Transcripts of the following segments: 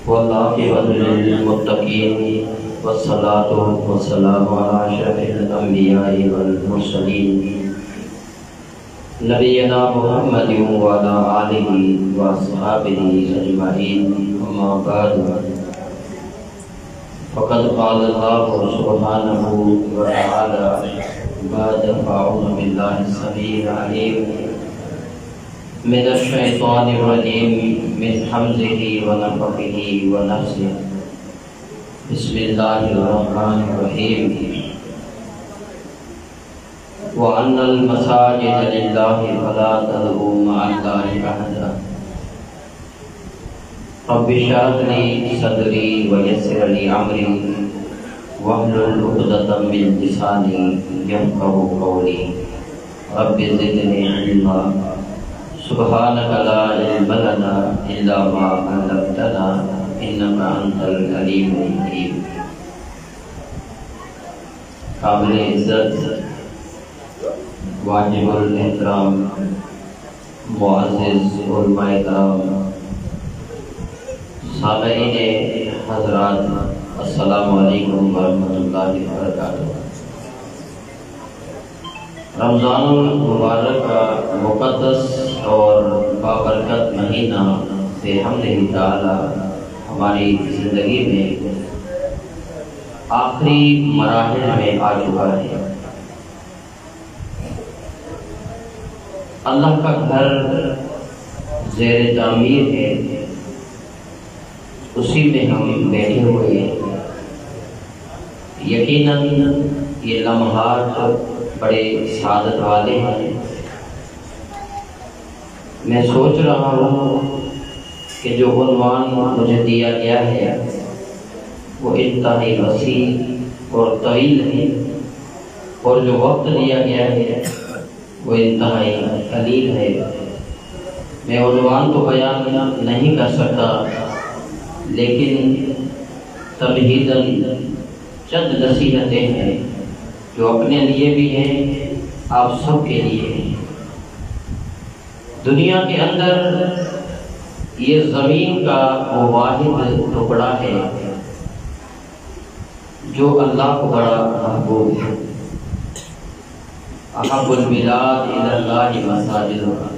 والعاقبۃ للمتقین والصلاۃ والسلام علی اشرف الانبیاء والمرسلین نبینا محمد وعلی آلہ واصحابہ اجمعین، اما بعد فقد قال اللہ سبحانہ وتعالی بعد اعوذ باللہ السمیع العلیم من الشیطان الرجیم من حمزہ ونفخہ ونفثہ، بسم اللہ الرحمن الرحیم، وَأَنَّ الْمَسَاجِدَ لِلَّهِ فَلَا تَدْعُوا مَعَ اللَّهِ أَحَدًا رَبِّ اشْرَحْ لِي صَدْرِي وَيَسِّرْ لِي أَمْرِي وَاحْلُلْ عُقْدَةً مِّن لِّسَانِي يَفْقَهُوا قَوْلِي رَبِّ زِدْنِي عِلْمًا سبحانك لا علم لنا إلا ما علمتنا إنك أنت العليم الحكيم۔ قابل عزت واجب الاحترام معزز علماء کرام، سامعین حضرات، السلام علیکم ورحمۃ اللہ وبرکاتہ۔ رمضان المبارک کا مقدس اور بابرکت مہینہ بحمدہ تعالی ہماری زندگی میں آخری مراحل میں آ چکا ہے۔ اللہ کا گھر زیر تعمیر ہے، اسی میں ہم بیٹھے ہوئے ہیں۔ یقیناً یہ لمحات بڑے سعادت والے ہیں۔ میں سوچ رہا ہوں کہ جو عنوان مجھے دیا گیا ہے وہ انتہائی وسیع اور طویل ہے، اور جو وقت دیا گیا ہے وہ انتہائی قلیل ہے۔ میں عنوان تو بیان نہیں کر سکتا، لیکن تمہیداً چند نصیحتیں ہیں جو اپنے لیے بھی ہیں، آپ سب کے لیے ہیں۔ دنیا کے اندر یہ زمین کا وہ واحد ٹکڑا ہے جو اللہ کو بڑا محبوب ہے۔ احب البلاد الی اللہ مساجدها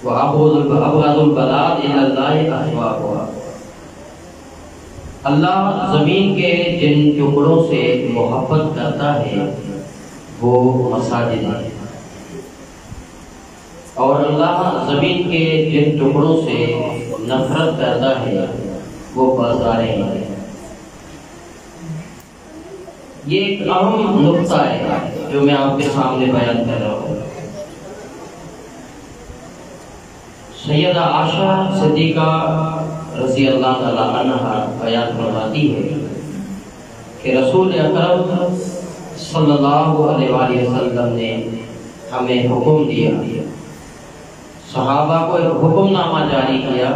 وابغض البلاد الی اللہ اسواقها۔ اللہ زمین کے جن ٹکڑوں سے محبت کرتا ہے وہ مساجد ہیں، اور اللہ زمین کے جن ٹکڑوں سے نفرت کرتا ہے وہ بازاریں ہیں۔ یہ ایک اہم نقطہ ہے جو میں آپ کے سامنے بیان کر رہا ہوں۔ سیدہ عائشہ صدیقہ رضی اللہ تعالیٰ عنہ بیان فرماتی ہے کہ رسول اکرم صلی اللہ علیہ وآلہ وسلم نے ہمیں حکم دیا، صحابہ کو ایک حکم نامہ جاری کیا،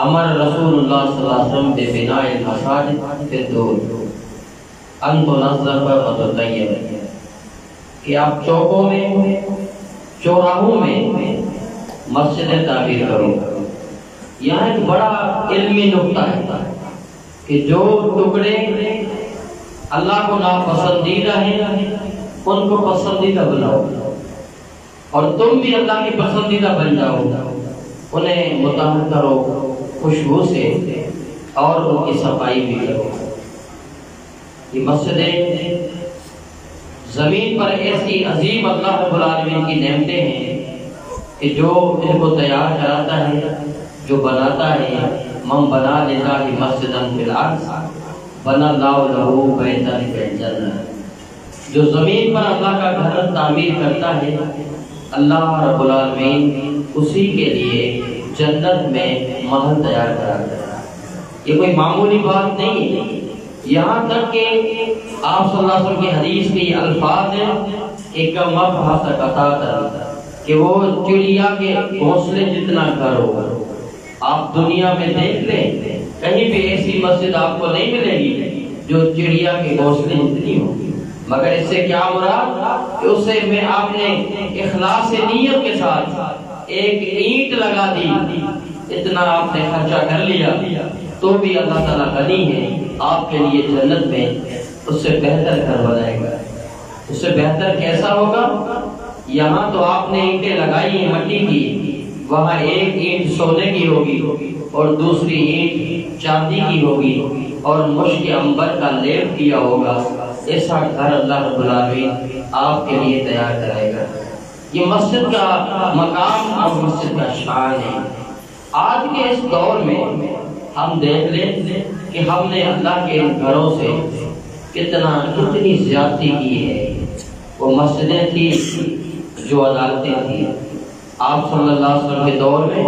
امر رسول اللہ صلی اللہ علیہ وسلم ببناء المساجد فی الدور ان تنظف وتطہر، کہ آپ چوکوں میں، چوراہوں میں مسجدیں تعمیر کرو۔ یہاں ایک بڑا علمی نقطہ ہے کہ جو ٹکڑے اللہ کو ناپسندیدہ ہیں ان کو پسندیدہ بناؤ، اور تم بھی اللہ کی پسندیدہ بن جاؤ، انہیں مطہر کرو خوشبو سے، اور ان کی صفائی بھی کرو۔ یہ مسجدیں زمین پر ایسی عظیم اللہ رب العالمین کی نعمتیں ہیں کہ جو ان کو تیار کراتا ہے، جو بناتا ہے، من بنا للہ مسجدا فی الارض بنا اللہ لہ بیتا فی الجنہ، جو زمین پر اللہ کا گھر تعمیر کرتا ہے، اللہ رب العالمین اسی کے لیے جنت میں محل تیار کراتا ہے۔ یہ کوئی معمولی بات نہیں ہے، یہاں تک کہ آپ صلی اللہ علیہ وسلم کی حدیث کے یہ الفاظ ہیں، ایک مبحث قطعہ، کہ وہ چڑیا کے گھونسلے جتنا گھر ہو۔ آپ دنیا میں دیکھ لیں، کہیں بھی ایسی مسجد آپ کو نہیں ملے گی جو چڑیا کے گھونسلے جتنی ہو، مگر اس سے کیا مراد کہ اسے میں آپ نے اخلاص نیت کے ساتھ ایک اینٹ لگا دی، اتنا آپ نے خرچہ کر لیا، تو بھی اللہ تعالیٰ غنی ہے، آپ کے لیے جنت میں اس سے بہتر گھر بنائے گا۔ اس سے بہتر کیسا ہوگا؟ یہاں تو آپ نے اینٹیں لگائی ہیں مٹی کی، وہاں ایک اینٹ سونے کی ہوگی اور دوسری اینٹ چاندی کی ہوگی اور مشک عنبر کا لیپ کیا ہوگا۔ ایسا گھر اللہ رب العالمین آپ کے لیے تیار کرائے گا۔ یہ مسجد کا مقام اور مسجد کا شان ہے۔ آج کے اس دور میں ہم دیکھ لیں کہ ہم نے اللہ کے گھروں سے کتنی زیادتی کی ہے۔ وہ مسجدیں تھی جو عدالتیں تھیں۔ آپ صلی اللہ علیہ وسلم کے دور میں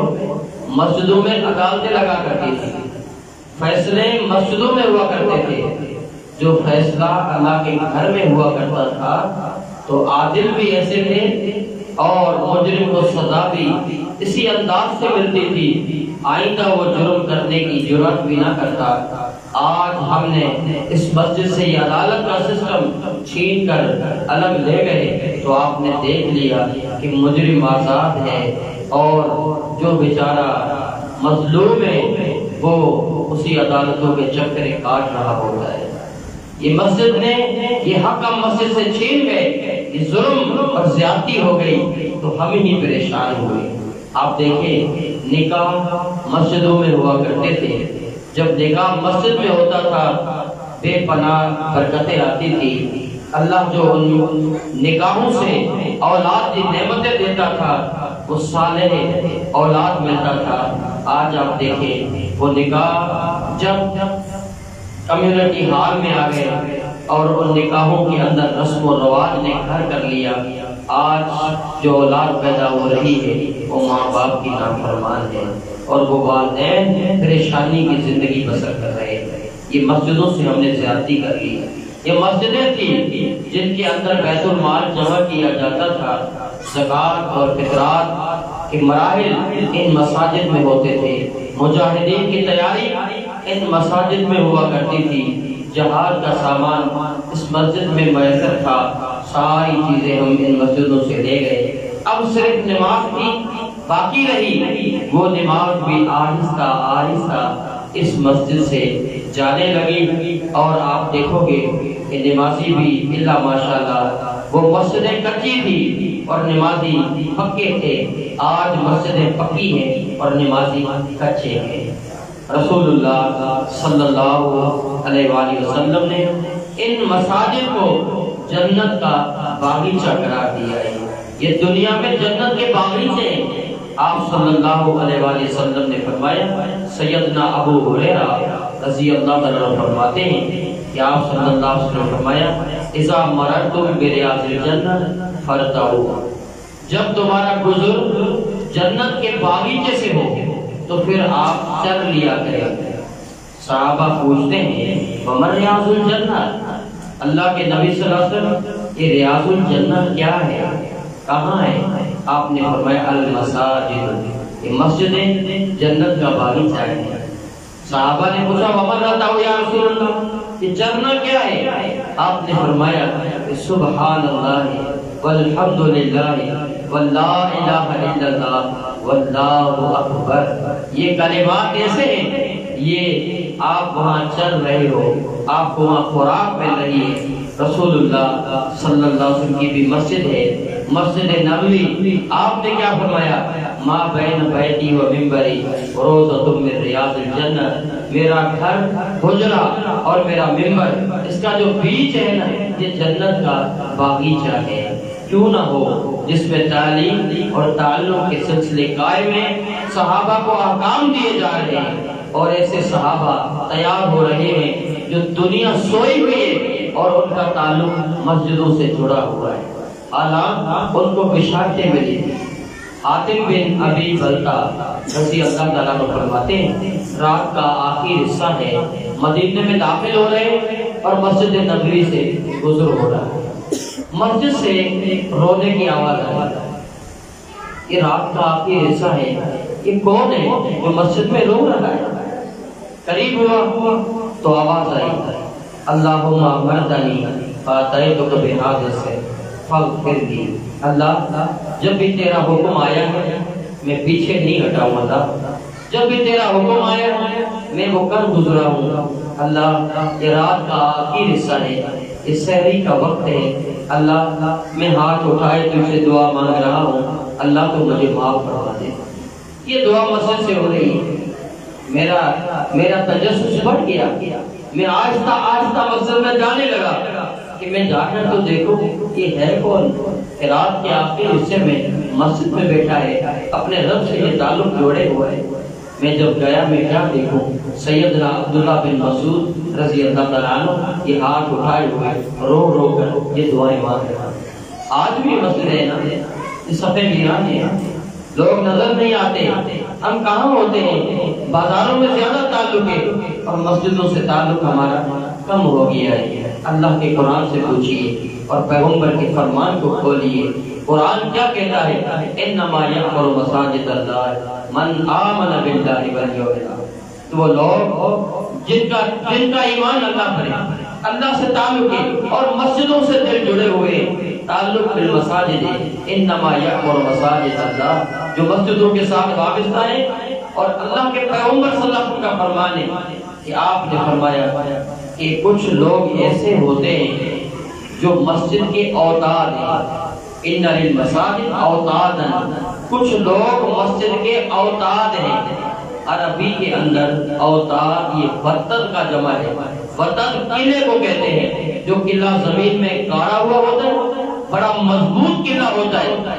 مسجدوں میں عدالتیں لگا کرتی تھی، فیصلے مسجدوں میں ہوا کرتے تھے۔ جو فیصلہ اللہ کے گھر میں ہوا کرتا تھا تو عادل بھی ایسے تھے اور مجرم کو سزا بھی اسی انداز سے ملتی تھی، آئندہ وہ جرم کرنے کی جرات بھی نہ کرتا۔ آج ہم نے اس مسجد سے یہ عدالت کا سسٹم چھین کر الگ لے گئے تو آپ نے دیکھ لیا کہ مجرم آزاد ہے اور جو بیچارہ مظلوم ہے وہ اسی عدالتوں کے چکرے کاٹ رہا ہوتا ہے۔ یہ مسجد نے یہ حق ہم مسجد سے چھین گئے، یہ ظلم اور زیادتی ہو گئی تو ہم ہی پریشان ہوئے۔ آپ دیکھیں نکاح مسجدوں میں ہوا کرتے تھے، جب نکاح مسجد میں ہوتا تھا بے پناہ برکتیں آتی تھی۔ اللہ جو ان نکاحوں سے اولاد کی نعمتیں دیتا تھا وہ صالح اولاد ملتا تھا۔ آج آپ دیکھیں وہ نکاح جب کمیونٹی ہال میں آ گئے اور ان نکاحوں کے اندر رسم و رواج نے گھر کر لیا، آج جو اولاد پیدا ہو رہی ہے وہ ماں باپ کی نافرمان ہے اور وہ والدین پریشانی کی زندگی بسر کر رہے ہیں۔ یہ مسجدوں سے ہم نے زیادتی کر لی۔ یہ مسجدیں تھیں جن کے اندر بیت المال جمع کیا جاتا تھا، زکوٰۃ اور فطرات کے مراحل ان مساجد میں ہوتے تھے، مجاہدین کی تیاری ان مساجد میں ہوا کرتی تھی، جہاد کا سامان اس مسجد میں میسر تھا، ساری چیزیں ہم ان مسجدوں سے لے گئے۔ اب صرف نماز بھی باقی رہی، وہ نماز بھی آہستہ آہستہ اس مسجد سے جانے لگی اور آپ دیکھو گے کہ نمازی بھی اللہ ماشاءاللہ وہ مسجدیں کچی تھی اور نمازی پکے تھے، آج مسجدیں پکی ہیں اور نمازی کچے ہیں۔ رسول اللہ صلی اللہ علیہ وآلہ وسلم نے ان مساجد کو جنت کا باغیچہ قرار دیا ہے۔ یہ دنیا میں جنت کے باغیچے ہیں۔ آپ صلی اللہ علیہ وآلہ وسلم نے فرمایا، سیدنا ابو ہریرہ رضی اللہ عنہ فرماتے ہیں کہ آپ صلی اللہ علیہ وسلم نے فرمایا، اذا مررتم بریاض الجنہ فرتعوا، جب تمہارا گزر جنت کے باغیچے سے ہو تو پھر آپ چر لیا کریں۔ صحابہ پوچھتے ہیں ومن ریاض الجنہ، اللہ کے نبی صلی اللہ علیہ وسلم یہ ریاض الجنہ کیا ہے، کہاں ہے؟ آپ نے فرمایا المساجد، یہ مسجدیں جنت کا باغیچہ ہے۔ صحابہ نے پوچھا ومن رتعوا یا رسول اللہ، یہ چرنا کیا ہے؟ آپ نے فرمایا سبحان اللہ والحمد للہ واللا الہ الا اللہ واللہ اکبر، یہ کلمات ایسے ہیں یہ آپ وہاں چل رہے ہو، آپ کو وہاں خوراک مل رہی ہے۔ رسول اللہ صلی اللہ علیہ وسلم کی بھی مسجد ہے، مسجد نبوی، آپ نے کیا فرمایا، ما بین بیتی و منبری روضۃ من ریاض الجنہ، میرا گھر حجرہ اور میرا منبر، اس کا جو بیچ ہے نا یہ جنت کا باغیچہ ہے۔ کیوں نہ ہو جس میں تعلیم اور تعلق کے سلسلے قائم ہیں، صحابہ کو احکام دیے جا رہے ہیں اور ایسے صحابہ تیار ہو رہے ہیں جو دنیا سوئی ہوئی ہے اور ان کا تعلق مسجدوں سے جڑا ہوا ہے۔ حالانکہ ان کو بشارتیں ملی تھی۔ حاتم بن ابی بلتا رضی اللہ تعالیٰ عنہ فرماتے ہیں رات کا آخری حصہ ہے، مدینے میں داخل ہو رہے اور مسجد نبوی سے گزر ہو رہا ہے، مسجد سے رونے کی آواز آئی، یہ رات کا آخری حصہ ہے، یہ کون ہے جو مسجد میں رو رہا ہے؟ قریب ہوا تو آواز آئی، اللہم امرتنی فاتیتک بہذا السیف فاغفر لی، اللہ جب بھی تیرا حکم آیا ہے میں پیچھے نہیں ہٹاؤں اللہ، جب بھی تیرا حکم آیا میں وہ کر گزرا ہوں۔ اللہ یہ رات کا آخری حصہ ہے، اس سحری کا وقت ہے، اللہ میں ہاتھ اٹھائے تجھ سے دعا مانگ رہا ہوں، اللہ تو مجھے معاف کروا دے۔ یہ دعا مسجد سے ہو رہی ہے، میرا تجسس بڑھ گیا، میں آہستہ آہستہ مسجد میں جانے لگا کہ میں جا کر تو دیکھوں یہ ہے کون؟ رات کے آخری حصے میں مسجد میں بیٹھا ہے، اپنے رب سے یہ تعلق جوڑے ہوئے ہے۔ میں جب گیا میں کیا دیکھوں، سیدنا عبداللہ بن مسعود رضی اللہ تعالیٰ عنہ یہ ہاتھ اٹھائے ہوئے رو رو کر یہ دعائیں مانگ رہا۔ آج بھی مسجد ہے نا، یہ صفحے ویران ہے، لوگ نظر نہیں آتے، ہم کہاں ہوتے ہیں؟ بازاروں میں زیادہ تعلق ہے اور مسجدوں سے تعلق ہمارا کم ہو گیا ہے۔ اللہ کے قرآن سے پوچھئے اور پیغمبر کے فرمان کو کھولیے، قرآن کیا کہتا ہے؟ انما یعمر مساجد اللہ من آمن باللہ والیوم الآخر۔ تو وہ لوگ جن کا ایمان اللہ پر ہے، اللہ سے تعلق ہے اور مسجدوں سے دل جڑے ہوئے، تعلق بالمساجد، انما یعمر مساجد اللہ، جو مسجدوں کے ساتھ وابستہ ہیں۔ اور اللہ کے پیغمبر صلی اللہ علیہ وسلم کا فرمان ہے کہ آپ نے فرمایا کہ کچھ لوگ ایسے ہوتے ہیں جو مسجد کے اوتاد ہیں، ان للمساجد اوتادا، کچھ لوگ مسجد کے اوتاد ہیں۔ عربی کے اندر اوتاد یہ وطن کا جمع ہے، وطن قلعے کو کہتے ہیں، جو قلعہ زمین میں گاڑا ہوا ہوتا ہے، بڑا مضبوط قلعہ ہوتا ہے،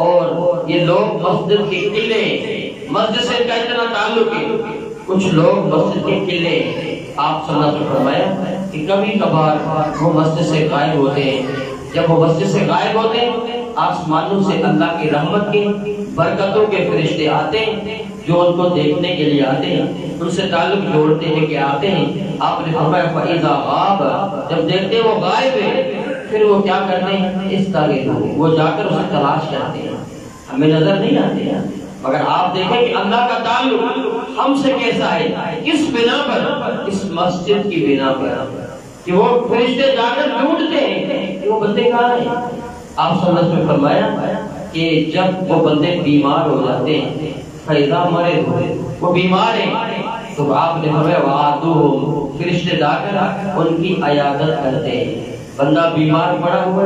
اور یہ لوگ مسجد کے قلعے، مسجد سے کا اتنا تعلق ہے، کچھ لوگ مسجد کے قلعے۔ آپ صلی اللہ علیہ وسلم فرمایا کہ کبھی کبھار وہ مسجد سے غائب ہوتے ہیں، جب وہ مسجد سے غائب ہوتے ہیں آسمانوں سے اللہ کی رحمت کے برکتوں کے فرشتے آتے ہیں جو ان کو دیکھنے کے لیے آتے ہیں، ان سے تعلق جوڑتے ہیں کہ آتے ہیں۔ آپ نے فرمایا فَإِذَا غَابَ، جب دیکھتے ہیں وہ غائب ہے پھر وہ کیا کرتے ہیں؟ اِسْتَغِیثُونَ، وہ جا کر اسے تلاش کرتے ہیں، ہمیں نظر نہیں آتے ہیں، مگر آپ دیکھیں کہ اللہ کا تعلق ہم سے کیسا ہے، کس بنا پر؟ اس مسجد کی بنا پر، کہ وہ فرشتے جا کر ڈھونڈتے ہیں کہ وہ بندے کہاں ہیں۔ آپ صلی اللہ علیہ وسلم نے فرمایا کہ جب وہ بندے بیمار ہو جاتے ہیں، فیضا مرے ہوئے وہ بیمار ہیں، تو آپ نے فرمایا وعدوہم، فرشتے جا کر ان کی عیادت کرتے ہیں۔ بندہ بیمار پڑا ہوا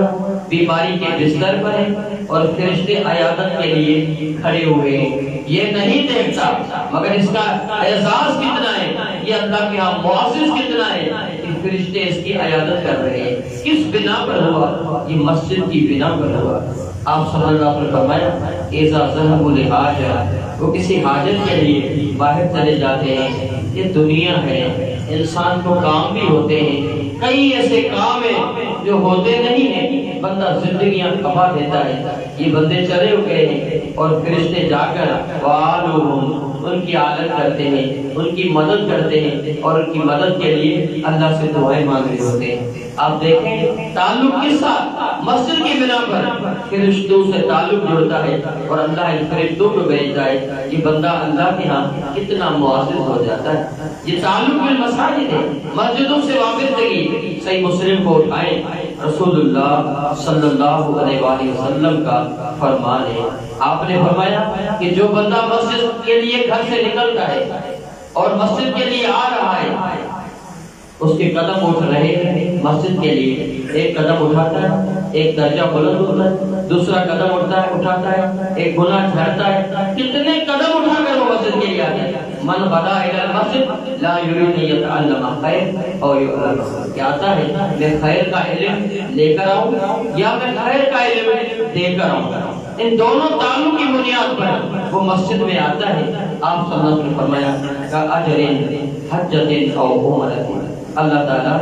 بیماری کے بستر پر ہے اور فرشتے عیادت کے لیے کھڑے ہوئے ہیں، یہ نہیں دیکھتا مگر اس کا احساس کتنا ہے، یہ اللہ کے ہاں معزز کتنا ہے کہ فرشتے اس کی عیادت کر رہے ہیں۔ کس بنا پر ہوا؟ یہ مسجد کی بنا پر ہوا۔ آپ صلی اللہ علیہ وسلم فرمایا اذا ذهبوا لحاجہ، وہ کسی حاجت کے لیے باہر چلے جاتے ہیں۔ یہ دنیا ہے، انسان کو کام بھی ہوتے ہیں، کئی ایسے کام ہیں جو ہوتے نہیں ہیں، بندہ زندگیاں کما دیتا ہے۔ یہ بندے چلے ہوئے ہیں اور فرشتے جا کر وعالوہم، ان کی عادت کرتے ہیں، ان کی مدد کرتے ہیں اور ان کی مدد کے لیے اللہ سے دعائیں مانگ رہے ہوتے ہیں۔ آپ دیکھیں تعلق کس ساتھ؟ مسجد کی بنا پر فرشتوں سے تعلق جڑتا ہے اور اللہ ان فرشتوں کو بھیجتا ہے، یہ بندہ اللہ کے ہاں کتنا معزز ہو جاتا ہے۔ یہ تعلق بالمساجد ہے، مسجدوں سے وابستگی۔ صحیح مسلم کو اٹھائیں، رسول اللہ صلی اللہ علیہ وآلہ وسلم کا فرمان ہے، آپ نے فرمایا کہ جو بندہ مسجد کے لیے گھر سے نکلتا ہے اور مسجد کے لیے آ رہا ہے، اس کے قدم اٹھ رہے ہیں مسجد کے لیے، ایک قدم اٹھاتا ہے ایک درجہ بلند ہوتا ہے، دوسرا قدم اٹھاتا ہے ایک گناہ جھڑتا ہے، کتنے قدم اٹھا کر وہ مسجد کے لیے آتے ہیں۔ من غدا الی المسجد لا یرید یتعلم خیر اور یعلم، کیا آتا ہے میں خیر کا علم لے کر آؤں یا میں خیر کا علم دے کر آؤں، ان دونوں تعلق کی بنیاد پر وہ مسجد میں آتا ہے۔ آپ صلی اللہ علیہ وسلم فرمایا کہ اجر حجۃ او عمرۃ، اللہ تعالیٰ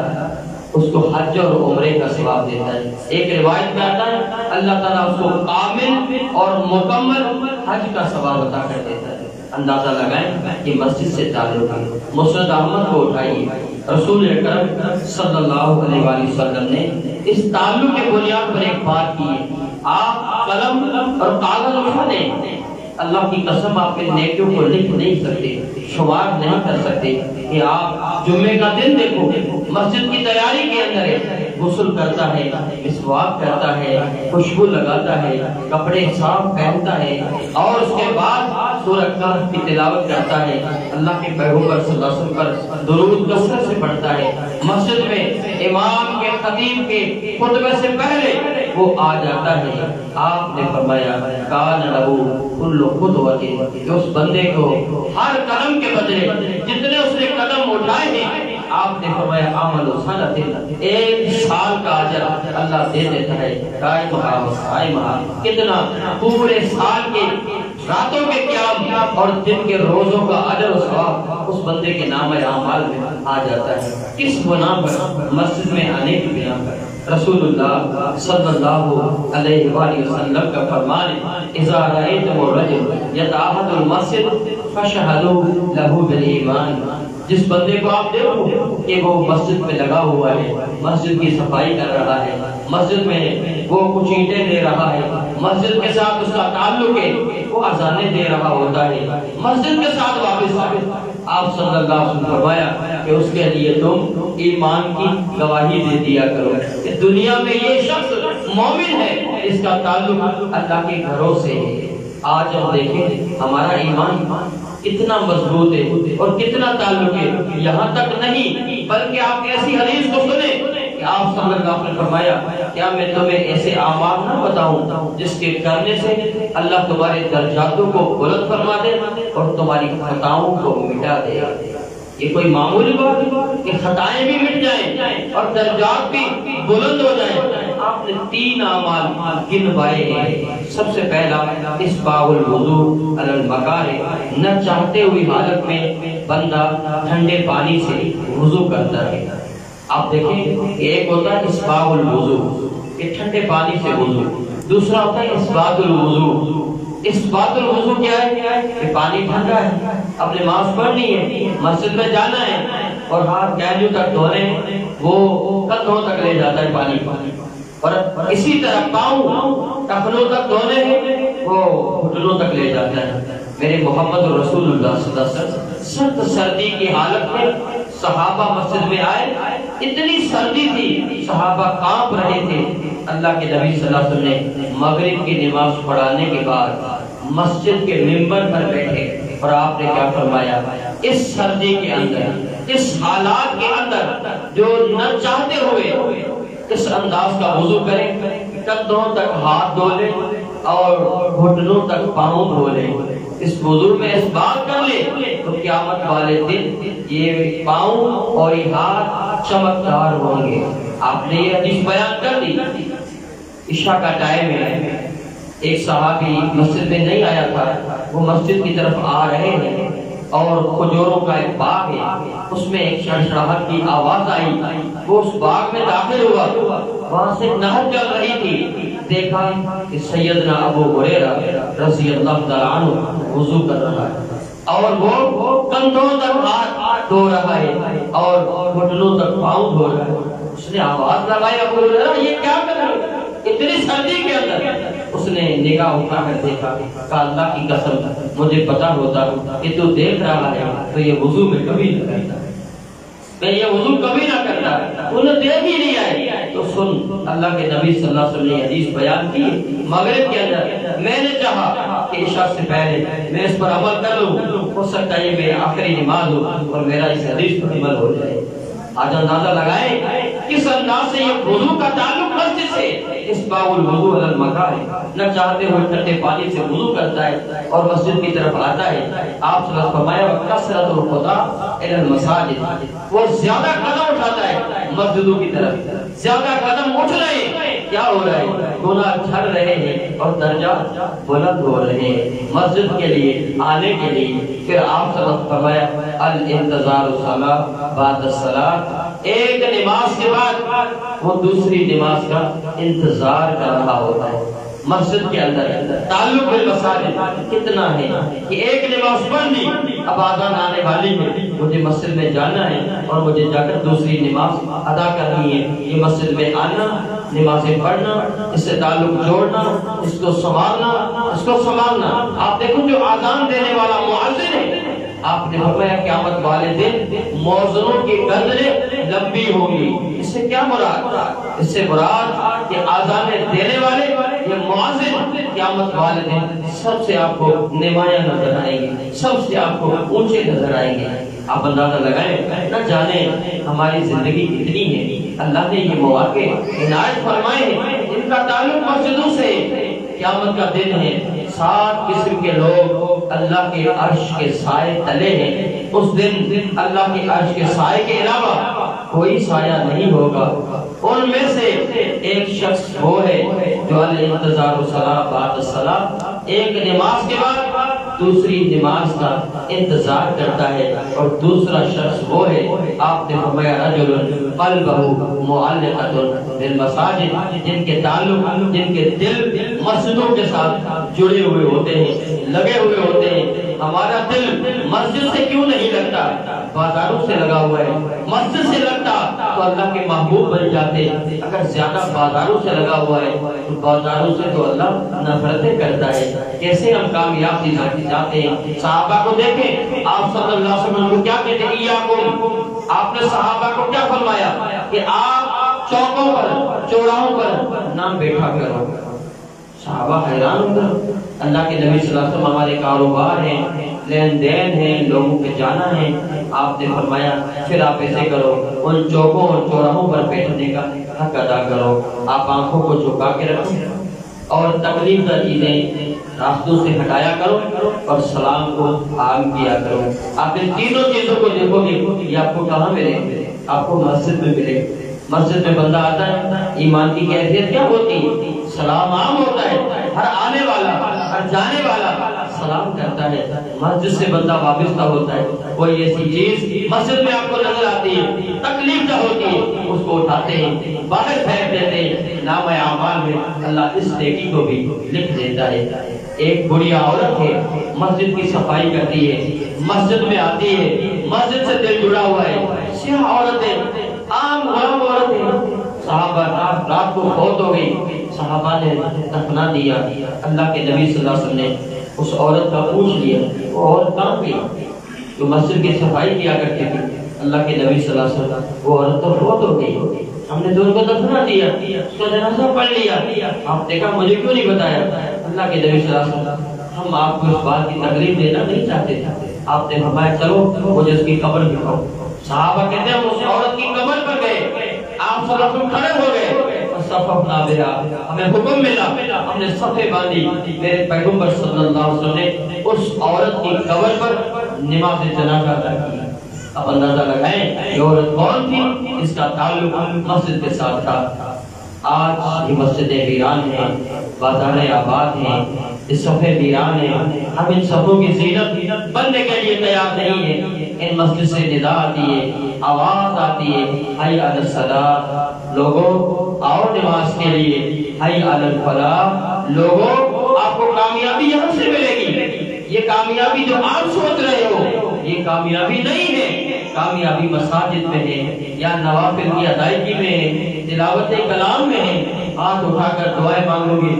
اس کو حج اور عمرے کا ثواب دیتا ہے۔ ایک روایت میں آتا ہے اللہ تعالیٰ اس کو کامل اور مکمل حج کا ثواب عطا کر دیتا ہے۔ اندازہ لگائیں کہ مسجد سے تعلق ہے۔ مسند احمد کو اٹھائیے، رسول اکرم صلی اللہ علیہ وآلہ وسلم نے اس تعلق کے بنیاد پر ایک بات کی ہے، آپ قلم اور کاغذ اٹھا دیں، اللہ کی قسم آپ کے نیکیوں کو لکھ نہیں سکتے، شمار نہیں کر سکتے کہ آپ جمعے کا دن دیکھو مسجد کی تیاری کے اندر ہے، غسل کرتا ہے، مسواک کرتا ہے، خوشبو لگاتا ہے، کپڑے صاف پہنتا ہے اور اس کے بعد سورہ کہف کی تلاوت کرتا ہے، اللہ کے پیغمبر صلی اللہ علیہ وسلم پر درود کثرت سے پڑھتا ہے، مسجد میں امام کے خطیب کے خطبے سے پہلے وہ آ جاتا ہے، آپ نے فرمایا کان لہو کل خطوۃ، کہ اس بندے کو ہر قدم کے بدلے جتنے اس نے قدم اٹھائے ہیں آپ نے فرمایا عمل سنت، 1 سال کا اجر اللہ دے دیتا ہے، قائمہ کتنا پورے سال کے راتوں کے قیام اور دن کے روزوں کا اجر و ثواب اس بندے کے نام اعمال میں آ جاتا ہے۔ کس بنا پر؟ مسجد میں آنے کی بنا پر۔ رسول اللہ صلی اللہ علیہ وآلہ وسلم کا فرمان ہے اذا رأیتم الرجل یتعہد المسجد فاشہدوا لہ بالایمان، جس بندے کو آپ دیکھو کہ وہ مسجد میں لگا ہوا ہے، مسجد کی صفائی کر رہا ہے، مسجد میں وہ کچھ اینٹیں دے رہا ہے، مسجد کے ساتھ اس کا تعلق ہے، وہ اذانیں دے رہا ہوتا ہے، مسجد کے ساتھ واپس آئے، آپ صلی اللہ علیہ وسلم فرمایا کہ اس کے لیے تم ایمان کی گواہی دے دیا کرو کہ دنیا میں یہ شخص مومن ہے، اس کا تعلق اللہ کے گھروں سے ہے۔ آج ہم دیکھیں ہمارا ایمان کتنا مضبوط ہے اور کتنا تعلق ہے، یہاں تک نہیں بلکہ آپ ایسی حدیث کو سنیں کہ آپ صلی اللہ علیہ وسلم نے فرمایا کیا میں تمہیں ایسے اعمال نہ بتاؤں جس کے کرنے سے اللہ تمہارے درجاتوں کو بلند فرما دے اور تمہاری خطاؤں کو مٹا دے۔ یہ کوئی معمولی بات ہے کہ خطائیں بھی مٹ جائیں اور درجات بھی بلند ہو جائیں۔ آپ نے 3 اعمال گنوائے ہیں۔ سب سے پہلا اسباغ الوضوء علی المکارہ، نہ چاہتے ہوئی حالت میں بندہ ٹھنڈے پانی سے وضو کرتا ہے۔ آپ دیکھیں کہ ایک ہوتا ہے اسباغ الوضوء کہ ٹھنڈے پانی سے وضو، دوسرا ہوتا ہے اسباغ الوضوء۔ اسباغ الوضوء کیا ہے کہ پانی ٹھنڈا ہے، اب نماز پڑھنی ہے، مسجد میں جانا ہے اور ہاتھ کہنیوں تک دھونے وہ کندھوں تک لے جاتا ہے پانی، اور اسی طرح پاؤں ٹخنوں تک دھونے وہ گھٹنوں تک لے جاتا ہے۔ میرے محمد رسول اللہ صلی اللہ علیہ وسلم سخت سردی کی حالت میں صحابہ مسجد میں آئے، اتنی سردی تھی صحابہ کانپ رہے تھے۔ اللہ کے نبی صلی اللہ علیہ وسلم نے مغرب کی نماز پڑھانے کے بعد مسجد کے منبر پر بیٹھے اور آپ نے کیا فرمایا، اس سردی کے اندر، اس حالات کے اندر جو نہ چاہتے ہوئے اس انداز کا وضو کریں، کندھوں تک ہاتھ دھو لیں اور گھٹنوں تک پاؤں دھو لیں، اس وضو میں اس بات کر لیں تو قیامت والے دن یہ پاؤں اور یہ ہاتھ چمکدار ہوں گے۔ آپ نے یہ حدیث بیان کر دی۔ عشاء کا ٹائم ہے، ایک صحابی مسجد میں نہیں آیا تھا، وہ مسجد کی طرف آ رہے ہیں اور کھجوروں کا ایک باغ ہے، اس میں ایک شڑشڑاہٹ کی آواز آئی، وہ اس باغ میں داخل ہوا، وہاں سے نہر چل رہی تھی، دیکھا کہ سیدنا ابو ہریرہ رضی اللہ تعالیٰ عنہ وضو کر رہا ہے اور وہ کندھوں تک ہاتھ دھو رہا ہے اور گھٹنوں تک پاؤں دھو رہا ہے۔ اس نے آواز لگائی، ابو ہریرہ یہ کیا کر رہے ہیں اتنی سردی کے اندر؟ اس نے نگاہ اٹھا کر دیکھا کہ اللہ کی قسم مجھے پتا ہوتا کہ تو دیکھ رہا ہے تو یہ وضو میں کبھی نہ کرتا، میں یہ وضو کبھی نہ کرتا، انہیں دیکھ ہی نہیں آئے۔ تو سن، اللہ کے نبی صلی اللہ علیہ وسلم نے حدیث بیان کی مغرب کے اندر، میں نے چاہا کہ عشاء سے پہلے میں اس پر عمل کر لوں، ہو سکتا ہے یہ میری آخری نماز ہو اور میرا اس حدیث پر عمل ہو جائے۔ آج اندازہ لگائیں کس انداز سے یہ وضو کا تعلق مسجد سے، اسباغ الوضوء علی المکارہ، نہ چاہتے ہوئے ٹھنڈے پانی سے وضو کرتا ہے اور مسجد کی طرف آتا ہے۔ آپ صلی اللہ علیہ وسلم فرمایا وَكَثْرَةُ الْخُطَىٰ إِلَى الْمَسَاجِدِ، وہ زیادہ قدم اٹھاتا ہے مسجدوں کی طرف، زیادہ قدم اٹھ رہے ہیں، کیا ہو رہا ہے؟ گناہ جھڑ رہے ہیں اور درجات بلند ہو رہے ہیں مسجد کے لیے آنے کے لیے۔ پھر آپ صلی اللہ علیہ وسلم فرمایا الانتظار الصلاۃ بعد الصلاۃ، ایک نماز کے بعد وہ دوسری نماز کا انتظار کر رہا ہوتا ہے۔ مسجد کے اندر تعلق بالمساجد کتنا ہے کہ ایک نماز پڑھ لی، اب آذان آنے والی ہے، مجھے مسجد میں جانا ہے اور مجھے جا کر دوسری نماز ادا کرنی ہے۔ یہ مسجد میں آنا، نمازیں پڑھنا، اس سے تعلق جوڑنا، اس کو سنبھالنا، اس کو سنبھالنا۔ آپ دیکھو جو آذان دینے والا مؤذن ہے، آپ نے فرمایا قیامت والے دن موزنوں کی گردنیں لمبی ہوگی۔ اس سے کیا مراد؟ اس سے مراد کہ آذان دینے والے یہ مؤذن قیامت والے دن سب سے آپ کو نمایاں نظر آئیں گے، سب سے آپ کو اونچے نظر آئیں گے۔ آپ اندازہ لگائیں، نہ جانے ہماری زندگی کتنی ہے، اللہ نے یہ مواقع عنایت فرمائے ہیں، ان کا تعلق مسجدوں سے۔ قیامت کا دن ہے، 7 قسم کے لوگ اللہ کے عرش کے سائے تلے ہیں۔ اس دن اللہ کے عرش کے سائے کے علاوہ کوئی سایہ نہیں ہوگا۔ ان میں سے ایک شخص وہ ہے جو الانتظار الصلاۃ بعد الصلاۃ، ایک نماز کے بعد دوسری نماز کا انتظار کرتا ہے، اور دوسرا شخص وہ ہے، آپ نے فرمایا رجل قلبہ معلقۃ بالمساجد، جن کے تعلق، جن کے دل مسجدوں کے ساتھ جڑے ہوئے ہوتے ہیں، لگے ہوئے ہوتے ہیں۔ ہمارا دل مسجد سے کیوں نہیں لگتا؟ بازاروں سے لگا ہوا ہے۔ مسجد سے لگتا تو اللہ کے محبوب بن جاتے۔ اگر زیادہ بازاروں سے لگا ہوا ہے تو بازاروں سے تو اللہ نفرتیں کرتا ہے۔ کیسے ہم کامیاب جاتے ہیں؟ صحابہ کو دیکھیں، آپ صلی اللہ علیہ وسلم کو کیا کہتے ہیں؟ ایاکم، آپ نے صحابہ کو کیا فرمایا کہ آپ چوکوں پر، چوراہوں پر نہ بیٹھا کرو۔ صحابہ حیران ہو گئے، اللہ کے نبی صلی اللہ علیہ وسلم ہمارے کاروبار ہیں، لین دین ہیں، لوگوں کے جانا ہے۔ آپ نے فرمایا پھر آپ ایسے کرو، ان چوکوں اور چوراہوں پر بیٹھنے کا حق ادا کرو۔ آپ آنکھوں کو جھکا کے رکھو اور تکلیف دہ چیزیں راستوں سے ہٹایا کرو اور سلام کو عام کیا کرو۔ آپ ان تینوں چیزوں کو دیکھو گے، یہ آپ کو کہاں ملے؟ آپ کو مسجد میں ملے۔ مسجد میں بندہ آتا ہے، ایمان کی کیفیت کیا ہوتی ہے؟ سلام عام ہوتا ہے، ہر آنے والا، ہر جانے والا سلام کرتا ہے۔ مسجد سے بندہ وابستہ ہوتا ہے، کوئی ایسی چیز مسجد میں آپ کو نظر آتی ہے، تکلیف دہ ہوتی ہے، اس کو اٹھاتے ہیں، باہر پھینک دیتے ہیں، نام اعمال میں اللہ اس نیکی کو بھی لکھ دیتا ہے۔ ایک بڑھیا عورت ہے، مسجد کی صفائی کرتی ہے، مسجد میں آتی ہے، مسجد سے دل جڑا ہوا ہے، سیاہ عورت ہے، عام غلام عورت ہے۔ صحابہ رات کو فوت ہو گئی، صحابہ نے دفنا دیا۔ اللہ کے نبی صلی اللہ علیہ وسلم نے اس عورت کا پوچھ لیا، وہ عورت کہاں گئی جو مسجد کی صفائی کیا کرتی تھی؟ اللہ کے نبی صلی اللہ علیہ وسلم، وہ عورت تو فوت ہو گئی، ہم نے تو ان کو دفنا دیا، اس کا جنازہ پڑھ لیا۔ آپ دیکھا مجھے کیوں نہیں بتایا؟ اللہ کے نبی صلی اللہ علیہ وسلم، ہم آپ کو اس بات کی تکلیف دینا نہیں چاہتے تھے۔ آپ نے فرمایا چلو مجھے اس کی قبر دکھاؤ۔ صحابہ کہتے ہیں ہم اس عورت کی قبر پر گئے، آپ صلی اللہ علیہ وسلم کھڑے ہو گئے، صففنا بہا، ہمیں حکم ملا، ہم نے صفیں باندھی۔ میرے پیغمبر صلی اللہ علیہ وسلم نے اس عورت کی قبر پر نماز جنازہ ادا کی۔ اب اندازہ لگائیں یہ عورت کون تھی؟ اس کا تعلق مسجد کے ساتھ تھا۔ آج یہ مسجدیں ویران ہیں، بازاریں آباد ہیں، یہ صفیں ویران ہیں۔ ہم ان صفوں کی زینت بننے کے لیے تیار نہیں ہیں۔ ان مسجد سے ندا آتی ہے، آواز آتی ہے، حی علی الصلاۃ، لوگوں آؤ نماز کے لیے، حی علی الفلاح، لوگوں آپ کو کامیابی یہاں سے ملے گی۔ یہ کامیابی جو آپ سوچ رہے ہو یہ کامیابی نہیں ہے، کامیابی مساجد میں ہے، یا نوافل کی ادائیگی میں ہے، تلاوت کلام میں ہے۔ ہاتھ اٹھا کر دعائیں مانگو گے،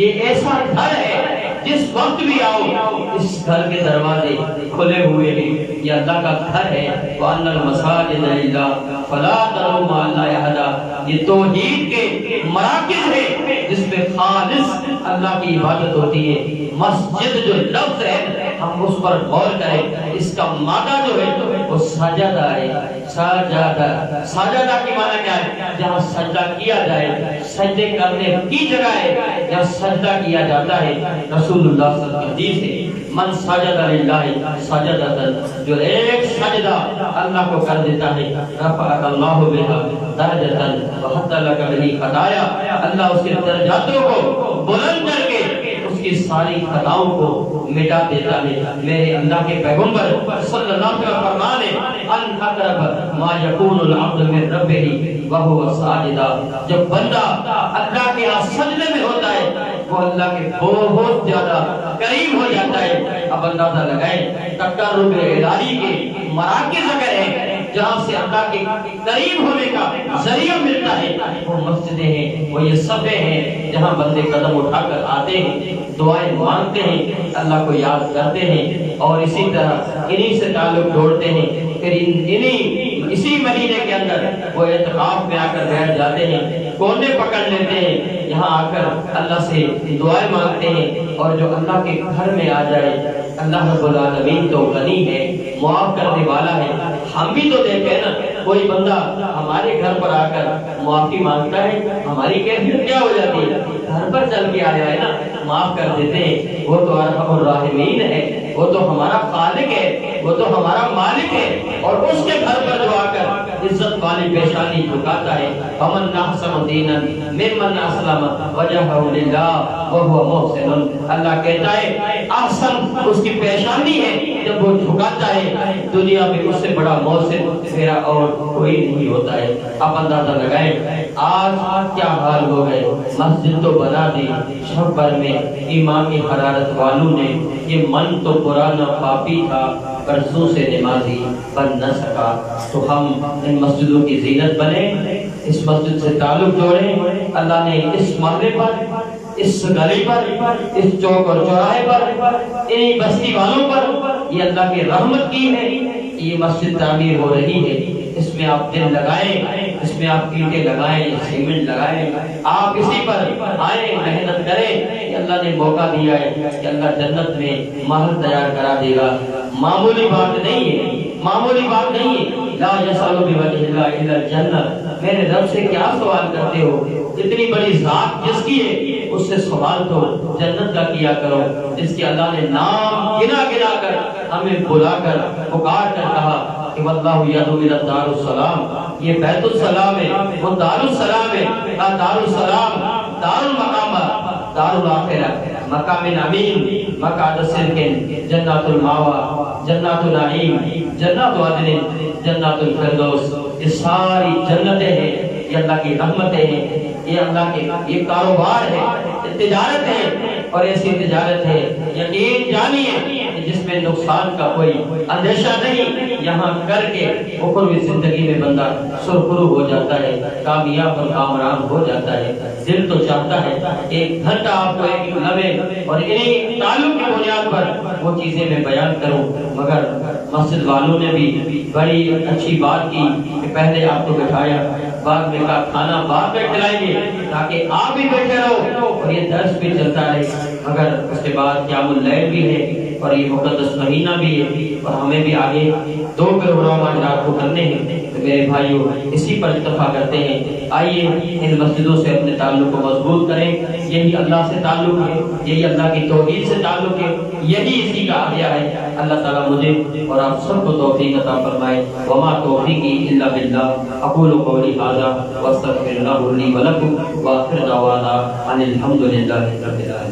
یہ ایسا گھر ہے جس وقت بھی آؤ اس گھر کے دروازے کھلے ہوئے ہیں، یہ اللہ کا گھر ہے۔ وَأَنَّ الْمَسَاجِدَ لِلَّهِ فَلَا تَدْعُوا مَعَ اللَّهِ أَحَدًا، یہ توحید کے مراکز ہے جس میں خالص اللہ کی عبادت ہوتی ہے۔ مسجد جو لفظ ہے ہم اس پر غور کریں، اس کا معنی جو ہے وہ سجدہ ہے۔ سجدہ کی معنی کیا ہے؟ جہاں سجدہ کیا جائے، سجدے کرنے کی جگہ ہے جہاں سجدہ کیا جاتا ہے۔ رسول اللہ صلی اللہ علیہ وسلم کی حدیث ہے، من سجد للہ سجدۃ، جو ایک سجدہ اللہ کو کر دیتا ہے، رفعک اللہ بہا درجۃ وحط لک بہ خطایا، اللہ اس کے درجاتوں کو بلند کر کے اس کی ساری خطاؤں کو مٹا دیتا ہے۔ میرے اللہ کے پیغمبر صلی اللہ علیہ وسلم فرمان ہے، ان اقرب ما یکون العبد من ربہ وہو ساجد، جب بندہ اللہ کے سجدے میں ہوتا ہے وہ اللہ کے بہت زیادہ قریب ہو جاتا ہے۔ اب اندازہ لگائیں تقرب الہی کے مراکز اگر ہیں جہاں سے اللہ کے قریب ہونے کا ذریعہ ملتا ہے، وہ مسجدیں ہیں، وہ یہ صفحے ہیں جہاں بندے قدم اٹھا کر آتے ہیں، دعائیں مانگتے ہیں، اللہ کو یاد کرتے ہیں، اور اسی طرح انہی سے تعلق جوڑتے ہیں۔ پھر اسی مہینے کے اندر وہ اعتکاف میں آ کر بیٹھ جاتے ہیں، کونے پکڑ لیتے ہیں، یہاں آ کر اللہ سے دعائیں مانگتے ہیں، اور جو اللہ کے گھر میں آ جائے، اللہ رب العالمین تو غنی ہے، معاف کرنے والا ہے۔ ہم بھی تو دیکھیں نا، کوئی بندہ ہمارے گھر پر آ کر معافی مانگتا ہے، ہماری کیفیت کیا ہو جاتی ہے؟ گھر پر چل کے آیا ہے نا، معاف کر دیتے ہیں۔ وہ تو ارحم الراحمین ہے، وہ تو ہمارا خالق ہے، وہ تو ہمارا مالک ہے، اور اس کے گھر پر جو آ کر عزت والی پیشانی جھکاتا ہے۔ ومن احسن دینا ممن اسلم وجهه لله وهو محسن، اللہ کہتا ہے احسن اس کی پیشانی ہے جب وہ جھکاتا ہے، دنیا میں اس سے بڑا محسن میرا اور کوئی نہیں ہوتا ہے۔ آپ اندازہ لگائیں آج کیا حال ہو گئے، مسجد تو بنا دی، شب بھر میں ایمانی حرارت والوں نے، یہ من تو پرانا پاپی تھا برسوں سے نمازی بن نہ سکا، تو ہم ان مسجدوں کی زینت بنے، اس مسجد سے تعلق جوڑیں۔ اللہ نے اس محلے پر، اس گلی پر، اس چوک اور چوراہے پر، انہی بستی والوں پر یہ اللہ کی رحمت کی ہے، یہ مسجد تعمیر ہو رہی ہے۔ اس میں آپ دل لگائیں، اس میں آپ اینٹیں لگائیں، سیمنٹ لگائیں، آپ اسی پر آئیں، محنت کریں۔ اللہ نے موقع دیا ہے کہ اللہ جنت میں محل تیار کرا دے گا، معمولی بات نہیں ہے، معمولی بات نہیں ہے۔ لا یسأل بوجہ اللہ الا الجنہ، میرے رب سے کیا سوال کرتے ہو؟ اتنی بڑی ذات جس کی ہے اس سے سوال تو جنت کا کیا کرو، جس کی اللہ نے نام گنا گنا کر ہمیں بلا کر پکار کر کہا کہ واللہ یدعو الی دار السلام، یہ بیت السلام ہے، وہ دار السلام ہے، دار السلام، دار المقام، دار الاخرہ، مقام امین، مقعد صدق، جنات المأوى، جنات النعیم، جنات عدن، جنات الفردوس، یہ ساری جنتیں ہیں، یہ اللہ کی رحمتیں ہیں، یہ اللہ کے یہ کاروبار ہے، یہ تجارت ہے، اور ایسی تجارت ہے یقین جانیے جس میں نقصان کا کوئی اندیشہ نہیں، یہاں کر کے اخروی زندگی میں بندہ سرخرو ہو جاتا ہے، کامیاب اور کامران ہو جاتا ہے۔ دل تو چاہتا ہے ایک گھنٹہ آپ کو ایک لمحے اور انہی تعلق کی بنیاد پر وہ چیزیں میں بیان کروں، مگر مسجد والوں نے بھی بڑی اچھی بات کی کہ پہلے آپ کو بٹھایا، بعد میں کا کھانا بعد میں کھلائیں گے تاکہ آپ بھی بیٹھے رہو اور یہ درس بھی چلتا رہے، مگر اس کے بعد قیام اللیل بھی ہے اور یہ مقدس مہینہ بھی ہے، اور ہمیں بھی آگے 2 پروگرام اجرات کو کرنے ہیں۔ تو میرے بھائیوں اسی پر اتفاق کرتے ہیں، آئیے ان مسجدوں سے اپنے تعلق کو مضبوط کریں، یہی اللہ سے تعلق ہے، یہی اللہ کی توحید سے تعلق ہے، یہی اسی کا احیاء ہے۔ اللہ تعالیٰ مجھے اور آپ سب کو توفیق عطا فرمائے۔ وما توفیقی الا باللہ، اقول قولی ھذا واستغفر اللہ لی ولکم، وآخر دعوانا ان الحمد للہ رب العالمین۔